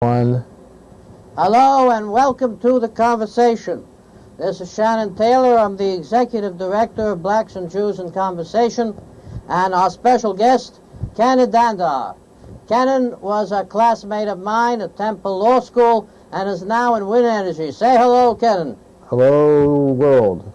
One. Hello and welcome to The Conversation. This is Shannon Taylor. I'm the Executive Director of Blacks and Jews in Conversation, and our special guest, Kennan Dandar. Kennan was a classmate of mine at Temple Law School and is now in wind energy. Say hello, Kennan. Hello, world.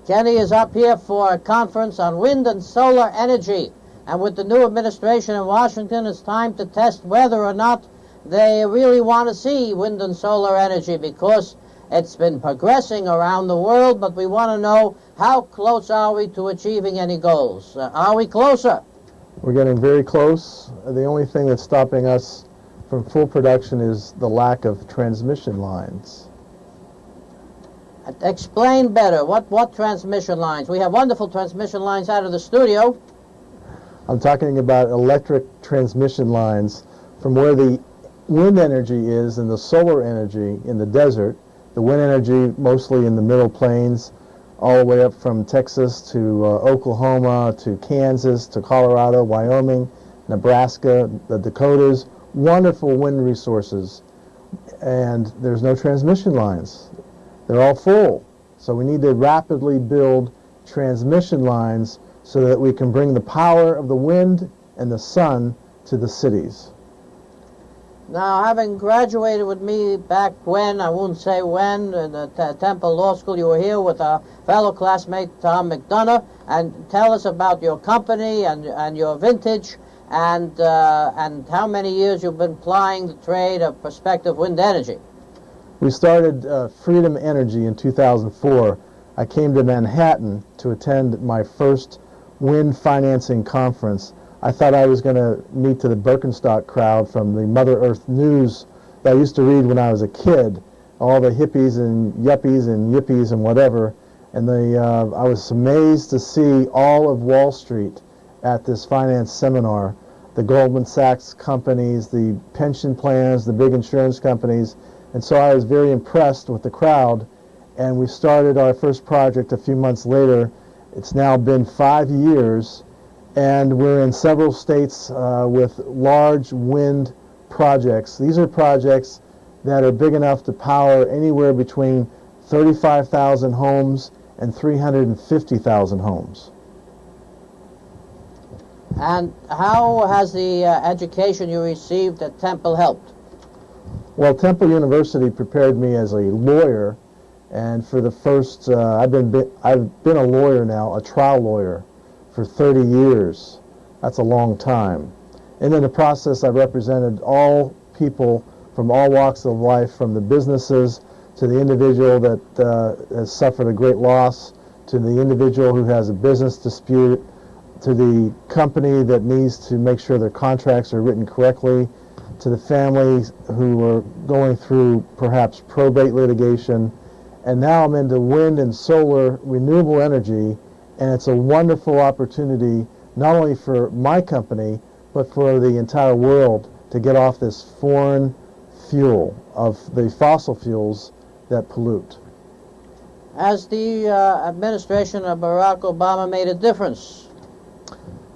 Kenny is up here for a conference on wind and solar energy. And with the new administration in Washington, it's time to test whether or not they really want to see wind and solar energy, because it's been progressing around the world, but we want to know how close are we to achieving any goals. Are we closer? We're getting very close. The only thing that's stopping us from full production is the lack of transmission lines. Explain better. What transmission lines? We have wonderful transmission lines out of the studio. I'm talking about electric transmission lines from where the wind energy is and the solar energy in the desert. The wind energy mostly in the Middle Plains, all the way up from Texas to Oklahoma to Kansas to Colorado, Wyoming, Nebraska, the Dakotas. Wonderful wind resources. And there's no transmission lines. They're all full. So we need to rapidly build transmission lines so that we can bring the power of the wind and the sun to the cities. Now, having graduated with me back when, I won't say when, in the Temple Law School, you were here with our fellow classmate Tom McDonough, and tell us about your company and your vintage and how many years you've been plying the trade of prospective wind energy. We started Freedom Energy in 2004. I came to Manhattan to attend my first wind financing conference. I thought I was going to meet to the Birkenstock crowd from the Mother Earth News that I used to read when I was a kid, all the hippies and yippies and whatever. And I was amazed to see all of Wall Street at this finance seminar, the Goldman Sachs companies, the pension plans, the big insurance companies. And so I was very impressed with the crowd, and we started our first project a few months later. It's now been 5 years, and we're in several states with large wind projects. These are projects that are big enough to power anywhere between 35,000 homes and 350,000 homes. And how has the education you received at Temple helped? Well, Temple University prepared me as a lawyer, and for the first, I've been a lawyer now, a trial lawyer, for 30 years. That's a long time. And in the process, I represented all people from all walks of life, from the businesses to the individual that has suffered a great loss, to the individual who has a business dispute, to the company that needs to make sure their contracts are written correctly, to the families who are going through perhaps probate litigation. And now I'm into wind and solar renewable energy, and it's a wonderful opportunity not only for my company, but for the entire world to get off this foreign fuel of the fossil fuels that pollute. Has the administration of Barack Obama made a difference?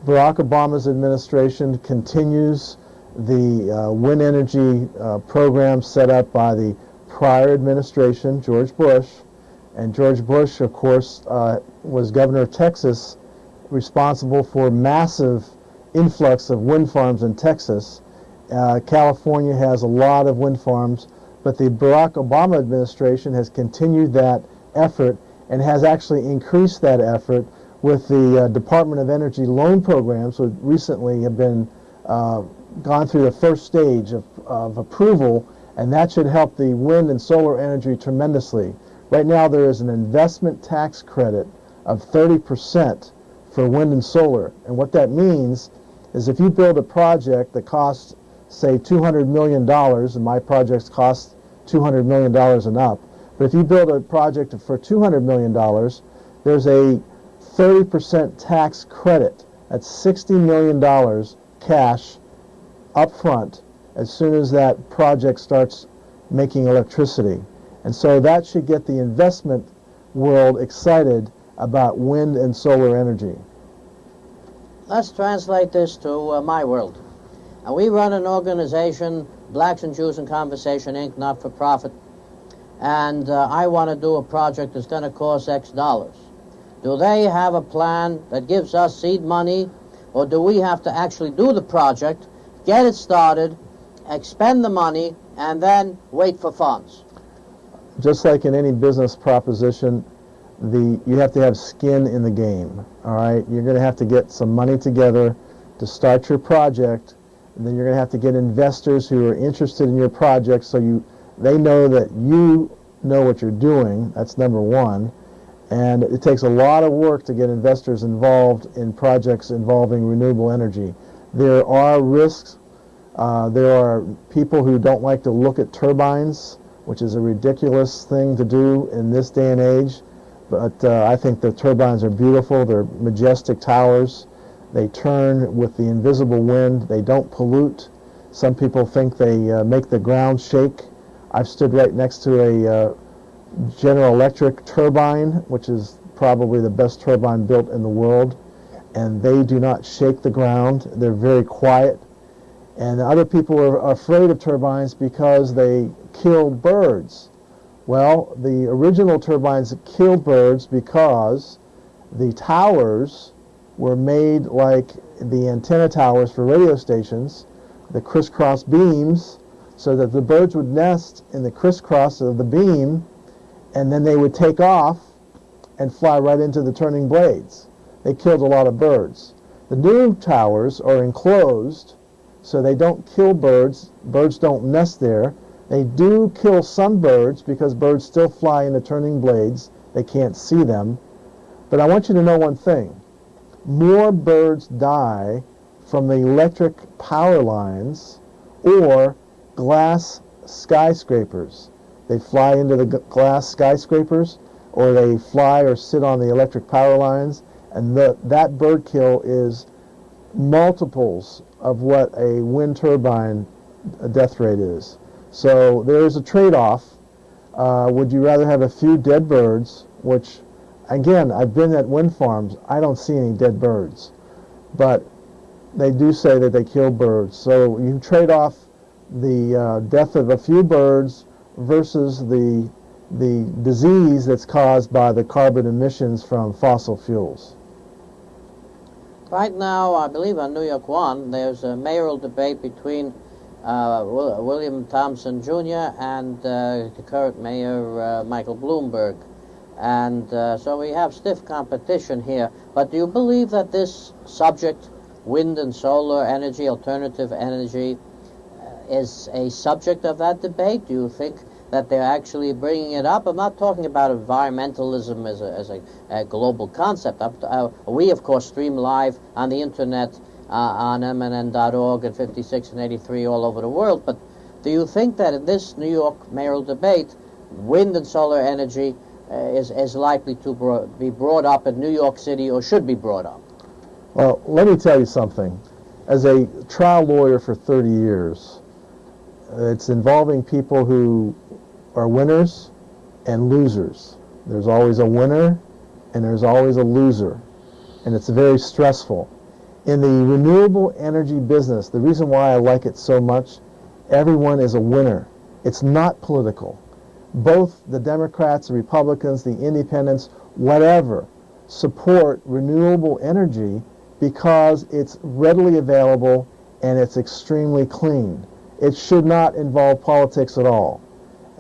Barack Obama's administration continues the wind energy program set up by the prior administration, George Bush. And George Bush, of course, was governor of Texas, responsible for massive influx of wind farms in Texas. California has a lot of wind farms, but the Barack Obama administration has continued that effort and has actually increased that effort with the Department of Energy loan programs, which recently have been gone through the first stage of approval, and that should help the wind and solar energy tremendously. Right now there is an investment tax credit of 30% for wind and solar, and what that means is if you build a project that costs, say, $200 million, and my projects cost $200 million and up, but if you build a project for $200 million, there's a 30% tax credit. That's $60 million cash up front as soon as that project starts making electricity. And so that should get the investment world excited about wind and solar energy. Let's translate this to my world. and we run an organization, Blacks and Jews in Conversation, Inc., not for profit, and I want to do a project that's going to cost X dollars. Do they have a plan that gives us seed money, or do we have to actually do the project, get it started, expend the money, and then wait for funds? Just like in any business proposition, you have to have skin in the game, all right? You're going to have to get some money together to start your project, and then you're going to have to get investors who are interested in your project so they know that you know what you're doing. That's number one. And it takes a lot of work to get investors involved in projects involving renewable energy. There are risks. There are people who don't like to look at turbines, which is a ridiculous thing to do in this day and age. But I think the turbines are beautiful. They're majestic towers. They turn with the invisible wind. They don't pollute. Some people think they make the ground shake. I've stood right next to a General Electric turbine, which is probably the best turbine built in the world, and they do not shake the ground. They're very quiet. And other people are afraid of turbines because they kill birds. Well, the original turbines killed birds because the towers were made like the antenna towers for radio stations, the crisscross beams, so that the birds would nest in the crisscross of the beam, and then they would take off and fly right into the turning blades. They killed a lot of birds. The new towers are enclosed, so they don't kill birds. Birds don't nest there. They do kill some birds because birds still fly into turning blades. They can't see them. But I want you to know one thing. More birds die from the electric power lines or glass skyscrapers. They fly into the glass skyscrapers, or they fly or sit on the electric power lines, and that bird kill is multiples of what a wind turbine death rate is. So there is a trade-off. Would you rather have a few dead birds, which, again, I've been at wind farms. I don't see any dead birds. But they do say that they kill birds. So you trade off the death of a few birds versus the disease that's caused by the carbon emissions from fossil fuels. Right now, I believe on New York One, there's a mayoral debate between William Thompson Jr. and the current mayor, Michael Bloomberg. And so we have stiff competition here. But do you believe that this subject, wind and solar energy, alternative energy, is a subject of that debate? Do you think that they're actually bringing it up? I'm not talking about environmentalism as a global concept. We, of course, stream live on the internet on mnn.org and 56 and 83 all over the world. But do you think that in this New York mayoral debate, wind and solar energy is likely to be brought up in New York City, or should be brought up? Well, let me tell you something. As a trial lawyer for 30 years, it's involving people who are winners and losers. There's always a winner and there's always a loser, and it's very stressful. In the renewable energy business, the reason why I like it so much, everyone is a winner. It's not political. Both the Democrats, the Republicans, the independents, whatever, support renewable energy because it's readily available and it's extremely clean. It should not involve politics at all.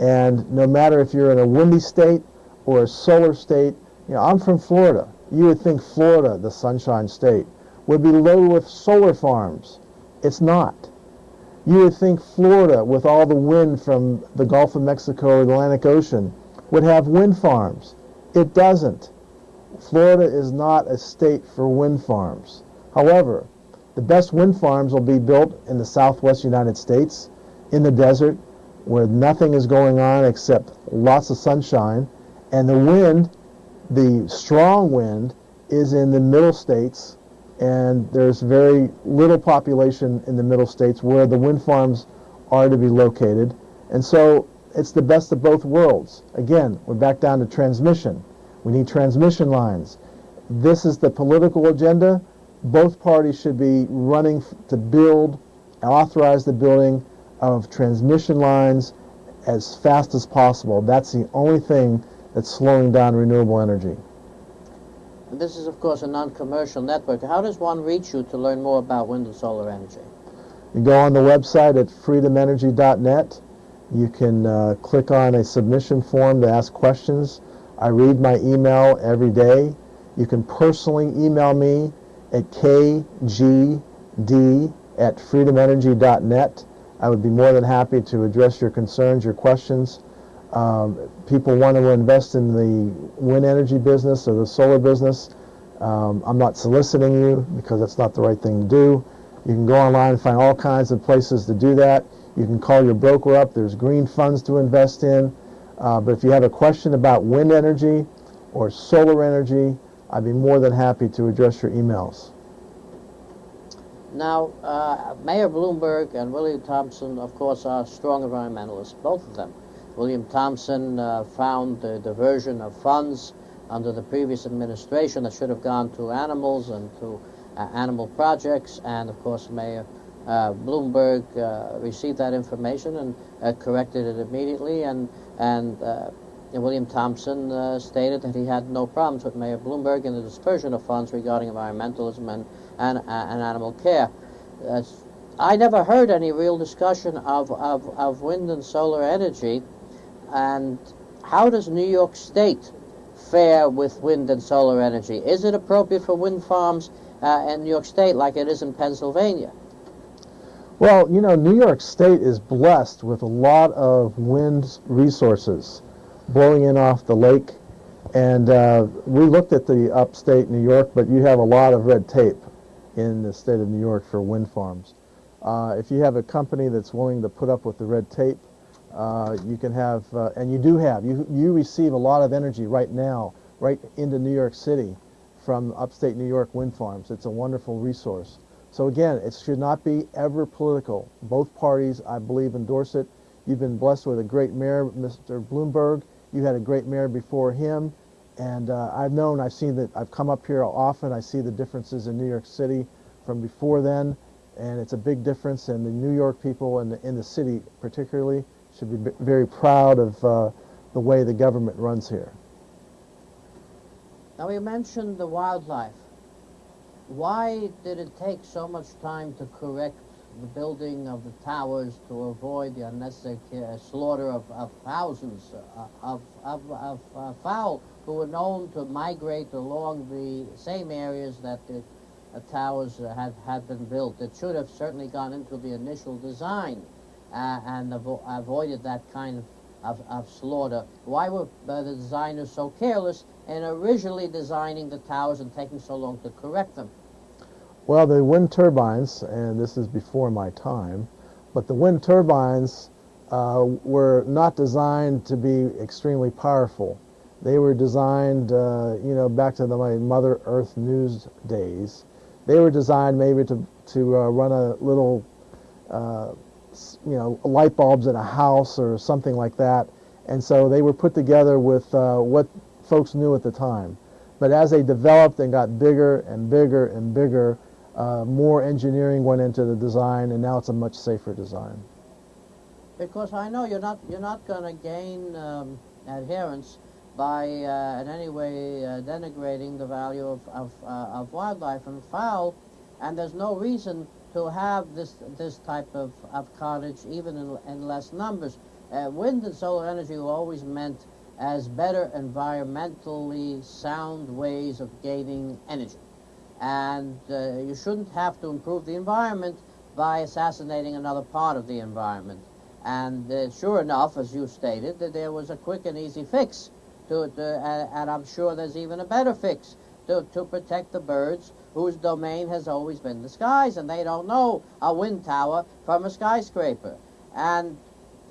And no matter if you're in a windy state or a solar state, I'm from Florida. You would think Florida, the Sunshine State, would be loaded with solar farms. It's not. You would think Florida, with all the wind from the Gulf of Mexico or the Atlantic Ocean, would have wind farms. It doesn't. Florida is not a state for wind farms. However, the best wind farms will be built in the southwest United States, in the desert, where nothing is going on except lots of sunshine, and the wind, the strong wind, is in the middle states, and there's very little population in the middle states where the wind farms are to be located. And so it's the best of both worlds. Again, we're back down to transmission. We need transmission lines. This is the political agenda. Both parties should be running to build authorize the building of transmission lines as fast as possible. That's the only thing that's slowing down renewable energy. And this is, of course, a non-commercial network. How does one reach you to learn more about wind and solar energy? You go on the website at freedomenergy.net. You can click on a submission form to ask questions. I read my email every day. You can personally email me at kgd@freedomenergy.net. I would be more than happy to address your concerns, your questions. People want to invest in the wind energy business or the solar business. I'm not soliciting you because that's not the right thing to do. You can go online and find all kinds of places to do that. You can call your broker up. There's green funds to invest in. But if you have a question about wind energy or solar energy, I'd be more than happy to address your emails. Now, Mayor Bloomberg and William Thompson, of course, are strong environmentalists, both of them. William Thompson found the diversion of funds under the previous administration that should have gone to animals and to animal projects, and of course Mayor Bloomberg received that information and corrected it immediately, and William Thompson stated that he had no problems with Mayor Bloomberg in the dispersion of funds regarding environmentalism and animal care. I never heard any real discussion of wind and solar energy. And how does New York State fare with wind and solar energy? Is it appropriate for wind farms in New York State like it is in Pennsylvania? Well, you know, New York State is blessed with a lot of wind resources blowing in off the lake. And we looked at the upstate New York, but you have a lot of red tape in the state of New York for wind farms. If you have a company that's willing to put up with the red tape, you can have, and you do have, you receive a lot of energy right now, right into New York City from upstate New York wind farms. It's a wonderful resource. So again, it should not be ever political. Both parties, I believe, endorse it. You've been blessed with a great mayor, Mr. Bloomberg. You had a great mayor before him. And I've seen that, I've come up here often. I see the differences in New York City from before then. And it's a big difference. And the New York people in the city particularly should be very proud of the way the government runs here. Now, you mentioned the wildlife. Why did it take so much time to correct the building of the towers to avoid the unnecessary slaughter of thousands of fowl who were known to migrate along the same areas that the towers had been built? It should have certainly gone into the initial design and avoided that kind of slaughter. Why were the designers so careless in originally designing the towers and taking so long to correct them? Well, the wind turbines, and this is before my time, but the wind turbines were not designed to be extremely powerful. They were designed, back to my Mother Earth News days. They were designed maybe to run a little, light bulbs in a house or something like that. And so they were put together with what folks knew at the time. But as they developed and got bigger and bigger and bigger, more engineering went into the design, and now it's a much safer design. Because I know you're not going to gain adherence by in any way denigrating the value of wildlife and fowl, and there's no reason to have this type of cottage even in less numbers. Wind and solar energy were always meant as better environmentally sound ways of gaining energy. And you shouldn't have to improve the environment by assassinating another part of the environment. And sure enough, as you stated, that there was a quick and easy fix to it, and I'm sure there's even a better fix to protect the birds whose domain has always been the skies, and they don't know a wind tower from a skyscraper. And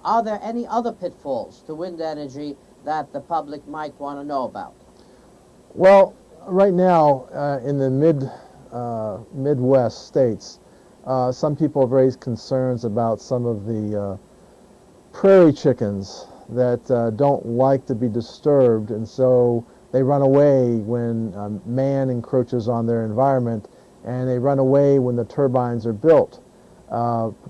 are there any other pitfalls to wind energy that the public might want to know about? Well, right now, in the Midwest states, some people have raised concerns about some of the prairie chickens that don't like to be disturbed, and so they run away when man encroaches on their environment, and they run away when the turbines are built.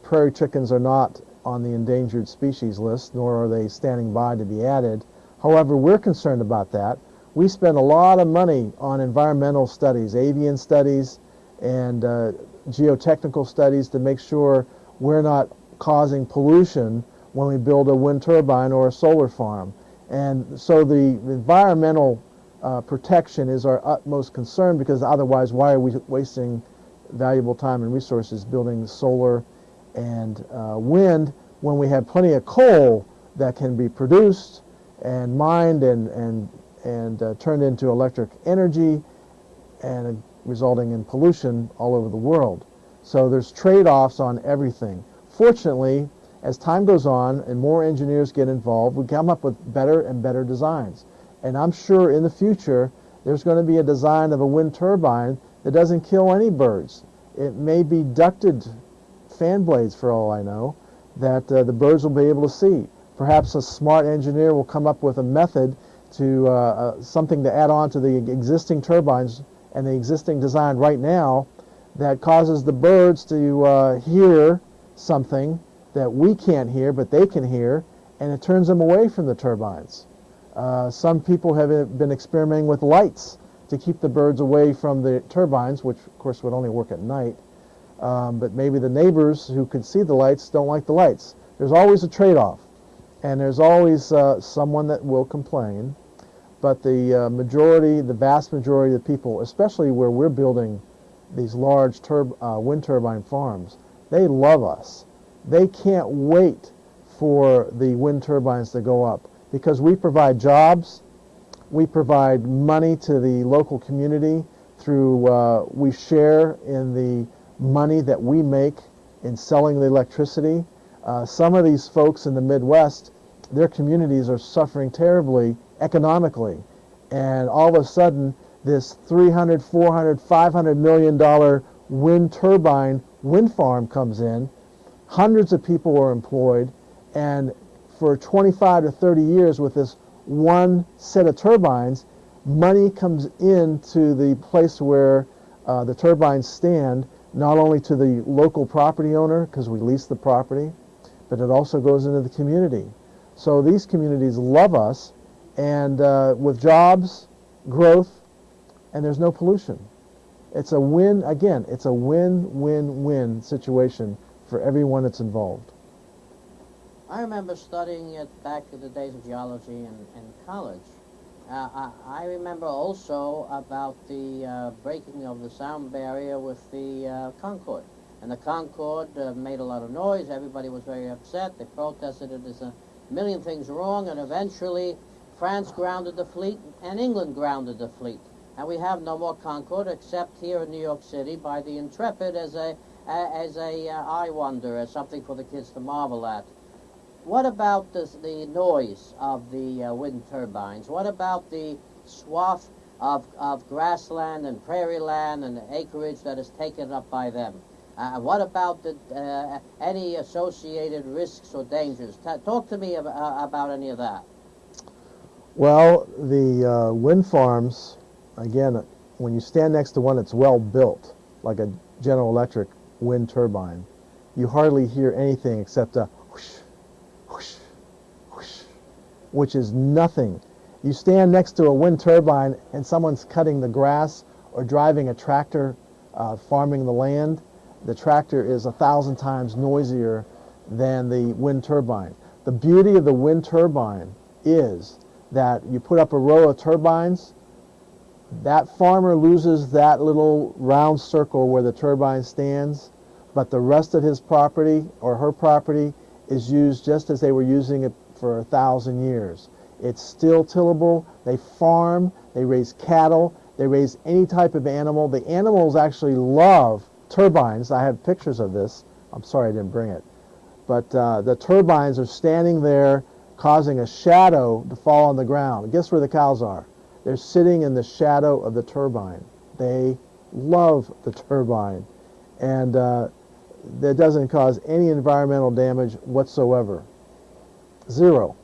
Prairie chickens are not on the endangered species list, nor are they standing by to be added. However, we're concerned about that. We spend a lot of money on environmental studies, avian studies, and geotechnical studies to make sure we're not causing pollution when we build a wind turbine or a solar farm. And so the environmental protection is our utmost concern, because otherwise why are we wasting valuable time and resources building solar and wind when we have plenty of coal that can be produced and mined and turned into electric energy, and resulting in pollution all over the world. So there's trade-offs on everything. Fortunately, as time goes on and more engineers get involved, we come up with better and better designs. And I'm sure in the future there's going to be a design of a wind turbine that doesn't kill any birds. It may be ducted fan blades, for all I know, that the birds will be able to see. Perhaps a smart engineer will come up with a method to something to add on to the existing turbines and the existing design right now that causes the birds to hear something that we can't hear but they can hear, and it turns them away from the turbines. Some people have been experimenting with lights to keep the birds away from the turbines, which of course would only work at night. But maybe the neighbors who can see the lights don't like the lights. There's always a trade-off, and there's always someone that will complain. But the vast majority of the people, especially where we're building these large wind turbine farms, they love us. They can't wait for the wind turbines to go up, because we provide jobs, we provide money to the local community through, we share in the money that we make in selling the electricity. Some of these folks in the Midwest, their communities are suffering terribly economically, and all of a sudden this $300, $400, $500 million wind turbine wind farm comes in. Hundreds of people are employed, and for 25 to 30 years with this one set of turbines, money comes into the place where the turbines stand, not only to the local property owner, because we lease the property, but it also goes into the community. So these communities love us, and with jobs, growth, and there's no pollution. It's a win, again, it's a win-win-win situation for everyone that's involved. I remember studying it back in the days of geology in college. I remember also about the breaking of the sound barrier with the Concorde. And the Concorde made a lot of noise. Everybody was very upset. They protested it as a million things wrong, and eventually France grounded the fleet and England grounded the fleet. And we have no more Concorde except here in New York City by the Intrepid as a eye wonder, as something for the kids to marvel at. What about the noise of the wind turbines? What about the swath of grassland and prairie land and acreage that is taken up by them? What about any associated risks or dangers? Talk to me about any of that. Well, the wind farms, again, when you stand next to one that's well built, like a General Electric wind turbine, you hardly hear anything except a whoosh, whoosh, whoosh, which is nothing. You stand next to a wind turbine and someone's cutting the grass or driving a tractor farming the land. The tractor is 1,000 times noisier than the wind turbine. The beauty of the wind turbine is that you put up a row of turbines, that farmer loses that little round circle where the turbine stands, but the rest of his property or her property is used just as they were using it for 1,000 years. It's still tillable. They farm, they raise cattle, they raise any type of animal. The animals actually love turbines. I have pictures of this. I'm sorry I didn't bring it. But the turbines are standing there causing a shadow to fall on the ground. Guess where the cows are? They're sitting in the shadow of the turbine. They love the turbine. And that doesn't cause any environmental damage whatsoever. Zero.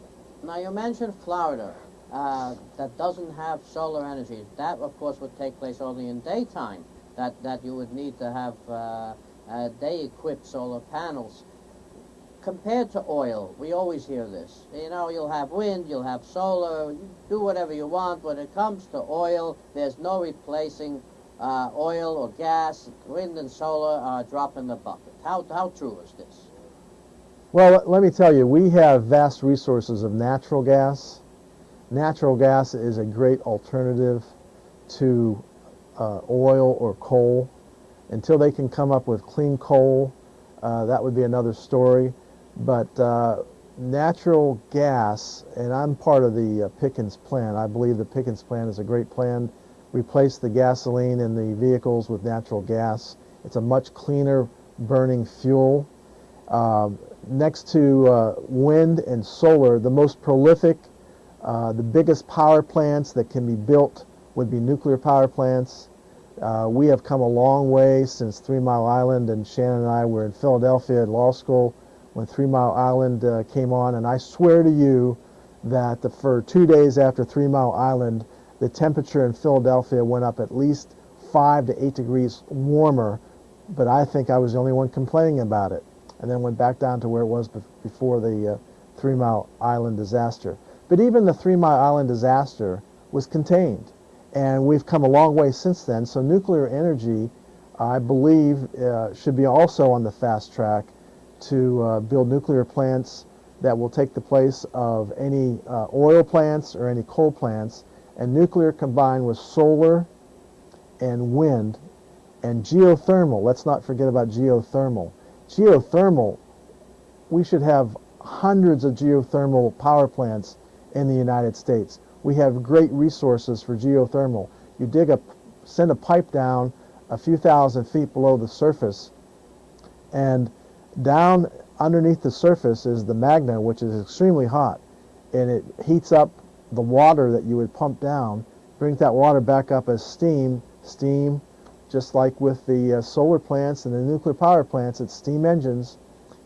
Now, you mentioned Florida, that doesn't have solar energy. That, of course, would take place only in daytime, that you would need to have they equip solar panels. Compared to oil, we always hear this. You know, you'll have wind, you'll have solar, you do whatever you want. When it comes to oil, there's no replacing oil or gas. Wind and solar are a drop in the bucket. How true is this? Well, let me tell you, we have vast resources of natural gas. Natural gas is a great alternative to oil or coal. Until they can come up with clean coal, that would be another story. But natural gas, and I'm part of the Pickens plan. I believe the Pickens plan is a great plan. Replace the gasoline in the vehicles with natural gas. It's a much cleaner burning fuel. Next to wind and solar, the most prolific, the biggest power plants that can be built would be nuclear power plants. We have come a long way since 3 Mile Island, and Shannon and I were in Philadelphia at law school when 3 Mile Island came on, and I swear to you that for 2 days after 3 Mile Island, the temperature in Philadelphia went up at least 5 to 8 degrees warmer, but I think I was the only one complaining about it, and then went back down to where it was before the 3 Mile Island disaster. But even the 3 Mile Island disaster was contained, and we've come a long way since then. So nuclear energy, I believe, should be also on the fast track to build nuclear plants that will take the place of any oil plants or any coal plants, and nuclear combined with solar and wind and geothermal. Let's not forget about geothermal. Geothermal, we should have hundreds of geothermal power plants in the United States. We have great resources for geothermal. You send a pipe down a few thousand feet below the surface, and down underneath the surface is the magma, which is extremely hot, and it heats up the water that you would pump down, brings that water back up as steam, just like with the solar plants and the nuclear power plants. It's steam engines.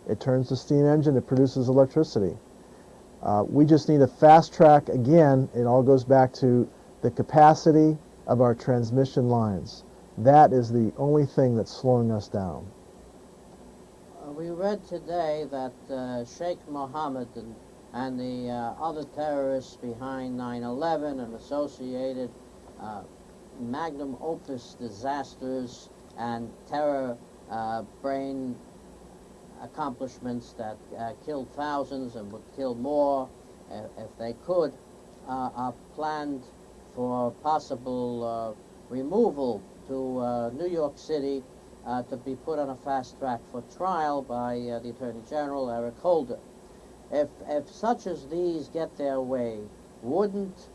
It turns the steam engine, it produces electricity. We just need a fast track. Again, it all goes back to the capacity of our transmission lines. That is the only thing that's slowing us down. We read today that Sheikh Mohammed and the other terrorists behind 9/11 and associated magnum opus disasters and terror brain accomplishments that killed thousands and would kill more if they could, are planned for possible removal to New York City to be put on a fast track for trial by the Attorney General, Eric Holder. If such as these get their way, wouldn't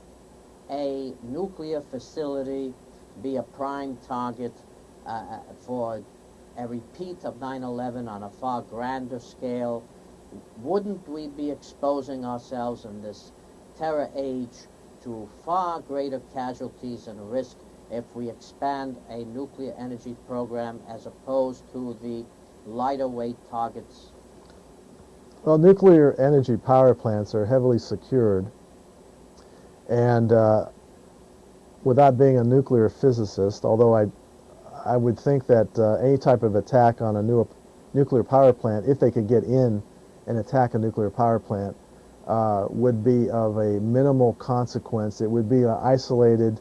a nuclear facility be a prime target for a repeat of 9/11 on a far grander scale? Wouldn't we be exposing ourselves in this terror age to far greater casualties and risk if we expand a nuclear energy program as opposed to the lighter weight targets? Well, nuclear energy power plants are heavily secured, and without being a nuclear physicist, although I would think that any type of attack on a nuclear power plant, if they could get in and attack a nuclear power plant, would be of a minimal consequence. It would be isolated.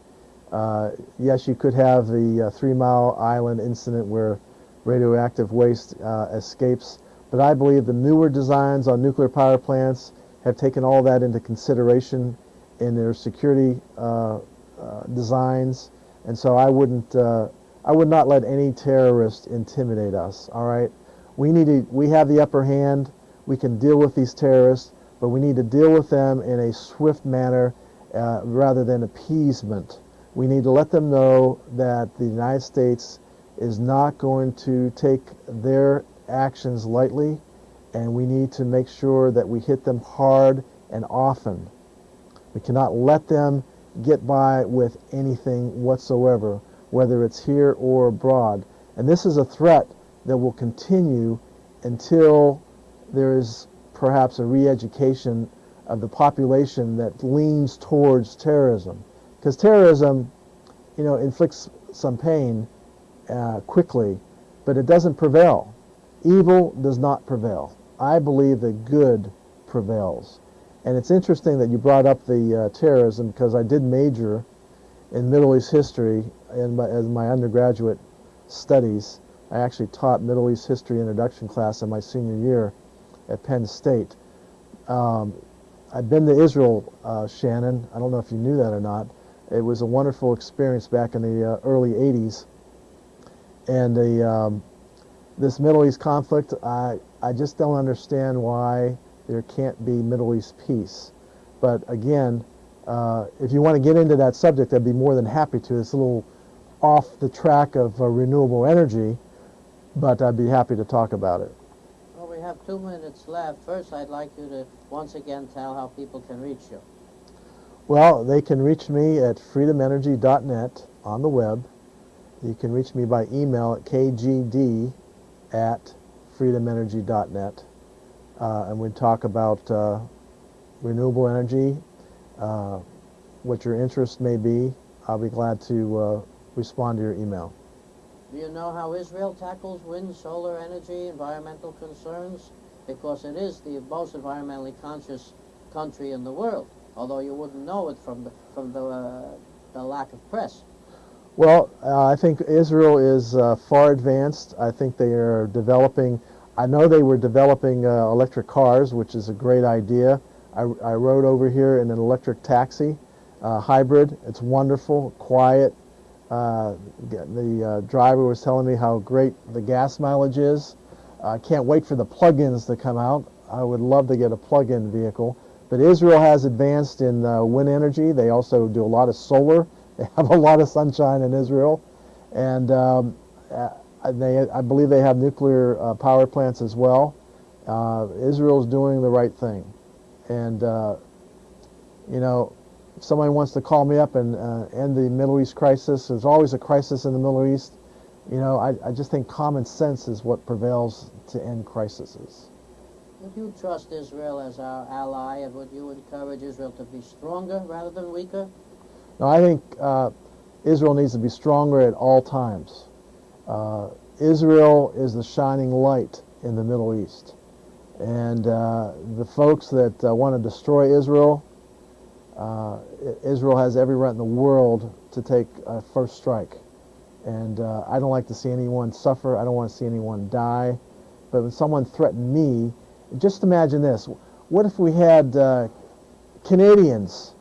Yes, you could have the 3 Mile Island incident where radioactive waste escapes, but I believe the newer designs on nuclear power plants have taken all that into consideration in their security designs, and so I would not let any terrorist intimidate us. All right, we have the upper hand. We can deal with these terrorists, but we need to deal with them in a swift manner rather than appeasement. We need to let them know that the United States is not going to take their actions lightly, and we need to make sure that we hit them hard and often. We cannot let them get by with anything whatsoever, whether it's here or abroad. And this is a threat that will continue until there is perhaps a re-education of the population that leans towards terrorism. Because terrorism, inflicts some pain quickly, but it doesn't prevail. Evil does not prevail. I believe that good prevails. And it's interesting that you brought up the terrorism, because I did major in Middle East history as my undergraduate studies. I actually taught Middle East history introduction class in my senior year at Penn State. I've been to Israel, Shannon. I don't know if you knew that or not. It was a wonderful experience back in the early 80s. And this Middle East conflict, I just don't understand why there can't be Middle East peace. But again, if you want to get into that subject, I'd be more than happy to. It's a little off the track of renewable energy, but I'd be happy to talk about it. Well, we have 2 minutes left. First, I'd like you to once again tell how people can reach you. Well, they can reach me at freedomenergy.net on the web. You can reach me by email at kgd@freedomenergy.net. And we talk about renewable energy, what your interest may be. I'll be glad to respond to your email. Do you know how Israel tackles wind, solar energy, environmental concerns? Because it is the most environmentally conscious country in the world, although you wouldn't know it from the lack of press. Well, I think Israel is far advanced. I think they are developing. I know they were developing electric cars, which is a great idea. I rode over here in an electric taxi, hybrid. It's wonderful, quiet. The driver was telling me how great the gas mileage is. I can't wait for the plug-ins to come out. I would love to get a plug-in vehicle. But Israel has advanced in wind energy. They also do a lot of solar. They have a lot of sunshine in Israel. And I believe they have nuclear power plants as well. Israel's doing the right thing. And, if somebody wants to call me up and end the Middle East crisis, there's always a crisis in the Middle East. I just think common sense is what prevails to end crises. Would you trust Israel as our ally, and would you encourage Israel to be stronger rather than weaker? No, I think Israel needs to be stronger at all times. Israel is the shining light in the Middle East. And the folks that want to destroy Israel, Israel has every right in the world to take first strike. And I don't like to see anyone suffer. I don't want to see anyone die. But when someone threatened me, just imagine this. What if we had Canadians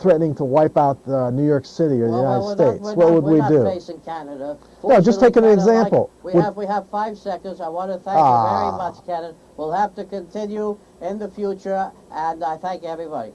threatening to wipe out New York City or the United States? What would we do? We're not facing Canada. No, just taking an example. We have 5 seconds. I want to thank you very much, Kennan. We'll have to continue in the future, and I thank everybody.